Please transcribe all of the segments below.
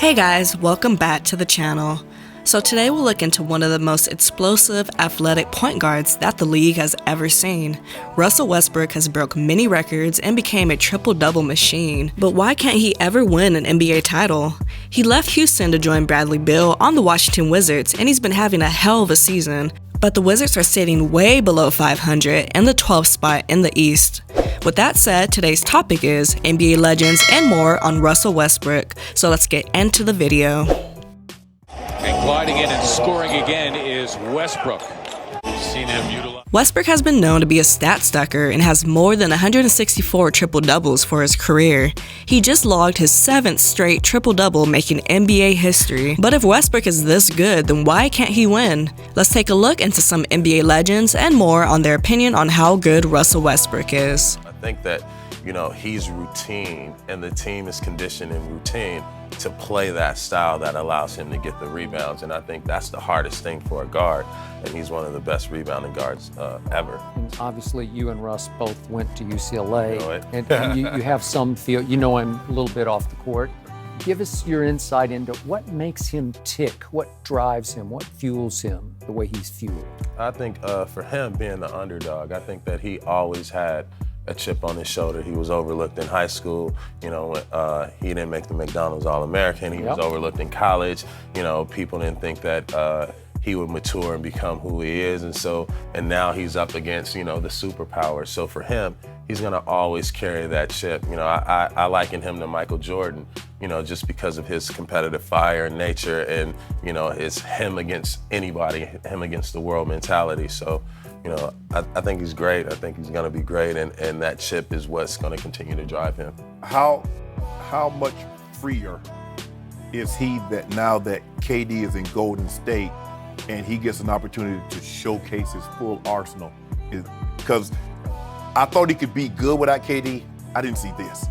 Hey guys, welcome back to the channel. So today we'll look into one of the most explosive, athletic point guards that the league has ever seen. Russell Westbrook has broke many records and became a triple-double machine, but why can't he ever win an NBA title? He left Houston to join Bradley Beal on the Washington Wizards, and he's been having a hell of a season. But the Wizards are sitting way below 500 and the 12th spot in the East. With that said, today's topic is NBA legends and more on Russell Westbrook. So let's get into the video. And gliding in and scoring again is Westbrook. Seen him utilize. Westbrook has been known to be a stat stacker and has more than 164 triple-doubles for his career. He just logged his 7th straight triple-double, making NBA history. But if Westbrook is this good, then why can't he win? Let's take a look into some NBA legends and more on their opinion on how good Russell Westbrook is. I think that, he's routine and the team is conditioned in routine to play that style that allows him to get the rebounds. And I think that's the hardest thing for a guard. And he's one of the best rebounding guards ever. And obviously, you and Russ both went to UCLA. You know it. and you have some feel, you know him a little bit off the court. Give us your insight into what makes him tick, what drives him, what fuels him the way he's fueled. I think for him being the underdog, I think that he always had a chip on his shoulder. He was overlooked in high school. He didn't make the McDonald's All-American. He was overlooked in college. People didn't think that he would mature and become who he is. And now he's up against, the superpowers. So for him, he's gonna always carry that chip. I liken him to Michael Jordan, just because of his competitive fire and nature and, it's him against anybody, him against the world mentality. So, I think he's great. I think he's gonna be great, and that chip is what's gonna continue to drive him. How much freer is he that now that KD is in Golden State and he gets an opportunity to showcase his full arsenal? Because I thought he could be good without KD. I didn't see this.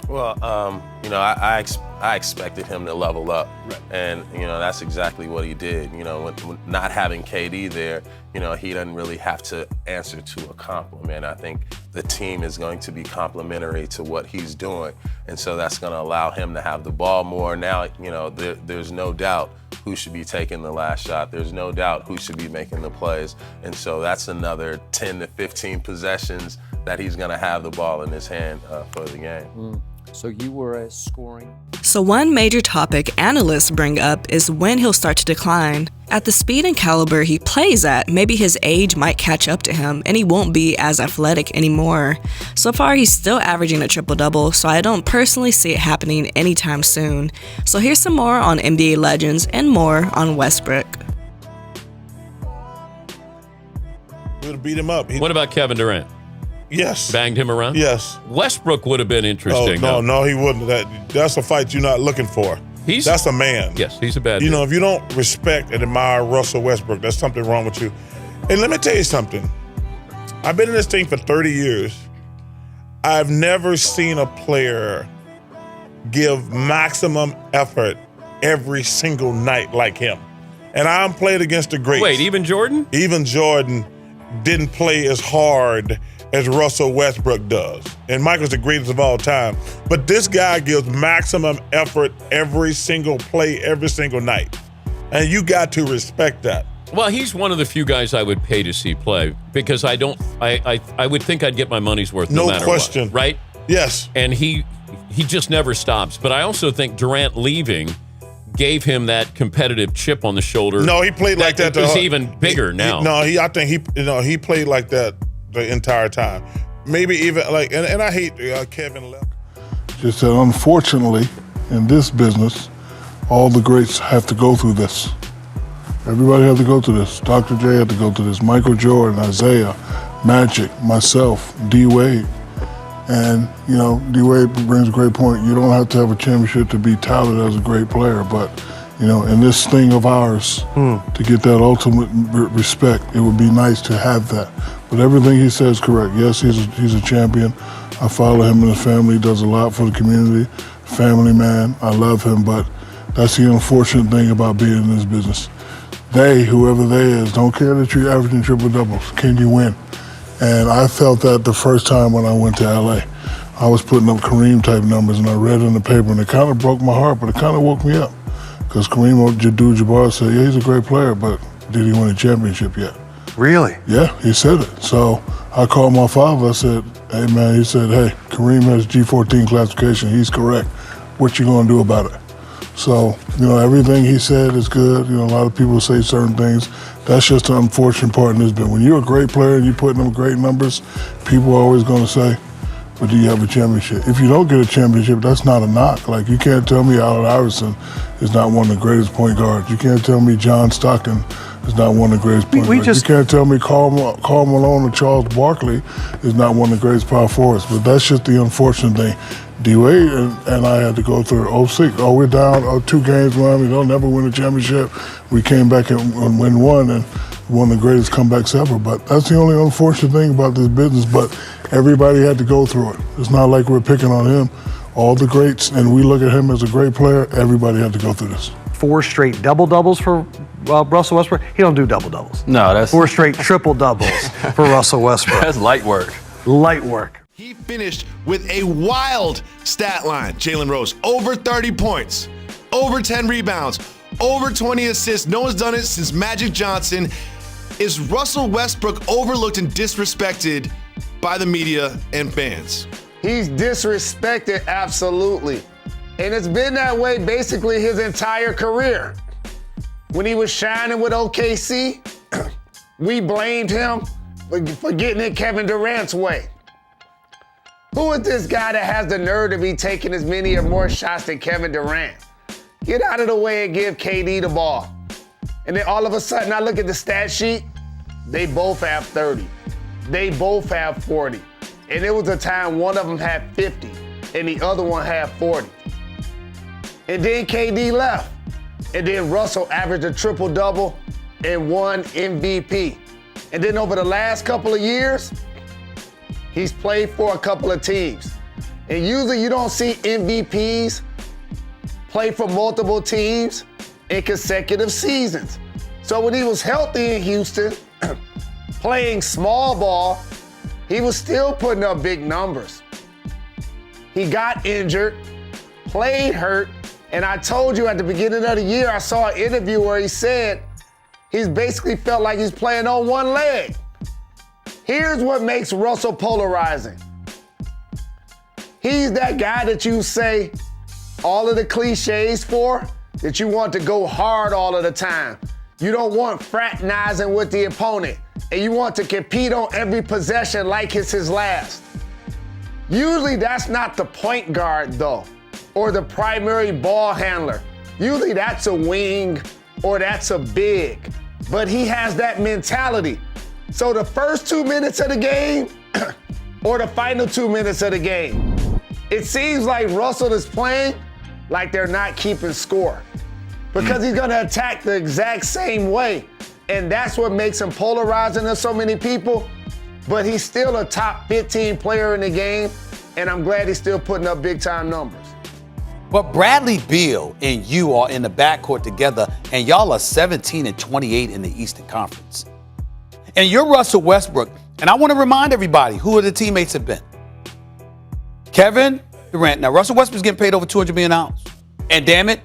Well, I expected him to level up, right. And that's exactly what he did. With not having KD there, he doesn't really have to answer to a compliment. I think the team is going to be complimentary to what he's doing, and so that's going to allow him to have the ball more. Now, there's no doubt who should be taking the last shot. There's no doubt who should be making the plays, and so that's another 10 to 15 possessions that he's going to have the ball in his hand for the game. So you were scoring. So one major topic analysts bring up is when he'll start to decline. At the speed and caliber he plays at, maybe his age might catch up to him and he won't be as athletic anymore. So far he's still averaging a triple-double, so I don't personally see it happening anytime soon. So here's some more on NBA legends and more on Westbrook. We would have beat him up. What about Kevin Durant? Yes. Banged him around? Yes. Westbrook would have been interesting. No, he wouldn't. That's a fight you're not looking for. That's a man. Yes, he's a bad dude. If you don't respect and admire Russell Westbrook, there's something wrong with you. And let me tell you something. I've been in this thing for 30 years. I've never seen a player give maximum effort every single night like him. And I'm played against the greats. Wait, even Jordan? Even Jordan didn't play as hard as Russell Westbrook does. And Michael's the greatest of all time. But this guy gives maximum effort every single play, every single night. And you got to respect that. Well, he's one of the few guys I would pay to see play because I would think I'd get my money's worth no matter question. What, right? Yes. And he just never stops. But I also think Durant leaving gave him that competitive chip on the shoulder. No, he played like that. He's even bigger now. I think he played like that the entire time. Maybe even and I hate Kevin left. Just that unfortunately, in this business, all the greats have to go through this. Everybody had to go through this. Dr. J had to go through this. Michael Jordan, Isaiah, Magic, myself, D-Wade. And, D-Wade brings a great point. You don't have to have a championship to be touted as a great player, but, in this thing of ours, to get that ultimate respect, it would be nice to have that. But everything he says is correct. Yes, he's a champion. I follow him and his family. He does a lot for the community. Family man. I love him, but that's the unfortunate thing about being in this business. Whoever they is, don't care that you're averaging triple doubles. Can you win? And I felt that the first time when I went to LA. I was putting up Kareem type numbers and I read in the paper and it kind of broke my heart, but it kind of woke me up. Because Kareem Abdul-Jabbar said, yeah, he's a great player, but did he win a championship yet? Really? Yeah, he said it. So I called my father. I said, hey, man, he said, hey, Kareem has G14 classification. He's correct. What you going to do about it? So, everything he said is good. A lot of people say certain things. That's just the unfortunate part in this bit. When you're a great player and you're putting up great numbers, people are always going to say, but do you have a championship? If you don't get a championship, that's not a knock. Like, you can't tell me Allen Iverson is not one of the greatest point guards. You can't tell me John Stockton is not one of the greatest point guards. You can't tell me Karl Malone or Charles Barkley is not one of the greatest power forwards. But that's just the unfortunate thing. D-Wade and I had to go through 06. Oh, we're down 2 games, Miami. They'll never win a championship. We came back and win one, and one of the greatest comebacks ever. But that's the only unfortunate thing about this business. But everybody had to go through it. It's not like we're picking on him. All the greats, and we look at him as a great player, everybody had to go through this. 4 straight double-doubles for Russell Westbrook. He don't do double-doubles. No, that's 4 straight triple-doubles for Russell Westbrook. That's light work. Light work. He finished with a wild stat line, Jalen Rose. Over 30 points, over 10 rebounds, over 20 assists. No one's done it since Magic Johnson. Is Russell Westbrook overlooked and disrespected by the media and fans? He's disrespected, absolutely. And it's been that way basically his entire career. When he was shining with OKC, we blamed him for getting in Kevin Durant's way. Who is this guy that has the nerve to be taking as many or more shots than Kevin Durant? Get out of the way and give KD the ball. And then all of a sudden, I look at the stat sheet, they both have 30. They both have 40. And it was a time one of them had 50 and the other one had 40. And then KD left. And then Russell averaged a triple-double and won MVP. And then over the last couple of years, he's played for a couple of teams. And usually you don't see MVPs play for multiple teams in consecutive seasons. So when he was healthy in Houston, playing small ball, he was still putting up big numbers. He got injured, played hurt, and I told you at the beginning of the year, I saw an interview where he said he's basically felt like he's playing on one leg. Here's what makes Russell polarizing. He's that guy that you say all of the cliches for, that you want to go hard all of the time. You don't want fraternizing with the opponent, and you want to compete on every possession like it's his last. Usually that's not the point guard though, or the primary ball handler. Usually that's a wing or that's a big, but he has that mentality. So the first 2 minutes of the game or the final 2 minutes of the game, it seems like Russell is playing like they're not keeping score because he's gonna attack the exact same way. And that's what makes him polarizing to so many people, but he's still a top 15 player in the game, and I'm glad he's still putting up big time numbers. But Bradley Beal and you are in the backcourt together, and y'all are 17 and 28 in the Eastern Conference. And you're Russell Westbrook, and I want to remind everybody who the teammates have been. Kevin Durant. Now, Russell Westbrook's getting paid over $200 million. And damn it,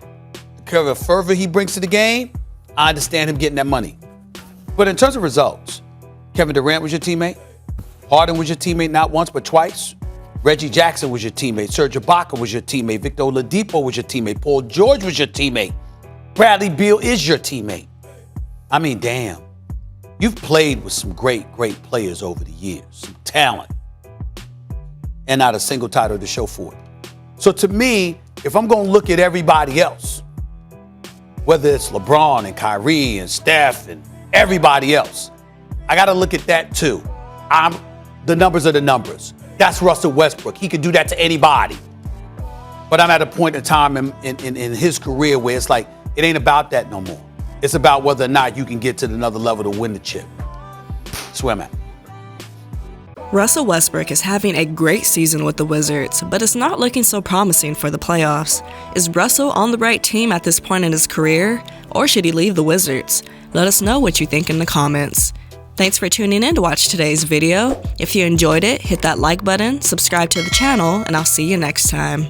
the fervor he brings to the game, I understand him getting that money. But in terms of results, Kevin Durant was your teammate. Harden was your teammate not once but twice. Reggie Jackson was your teammate. Serge Ibaka was your teammate. Victor Oladipo was your teammate. Paul George was your teammate. Bradley Beal is your teammate. I mean, damn. You've played with some great, great players over the years, some talent, and not a single title to show for it. So to me, if I'm going to look at everybody else, whether it's LeBron and Kyrie and Steph and everybody else, I got to look at that too. The numbers are the numbers. That's Russell Westbrook. He could do that to anybody. But I'm at a point in time in his career where it's like, it ain't about that no more. It's about whether or not you can get to another level to win the chip. That's where I'm at. Russell Westbrook is having a great season with the Wizards, but it's not looking so promising for the playoffs. Is Russell on the right team at this point in his career, or should he leave the Wizards? Let us know what you think in the comments. Thanks for tuning in to watch today's video. If you enjoyed it, hit that like button, subscribe to the channel, and I'll see you next time.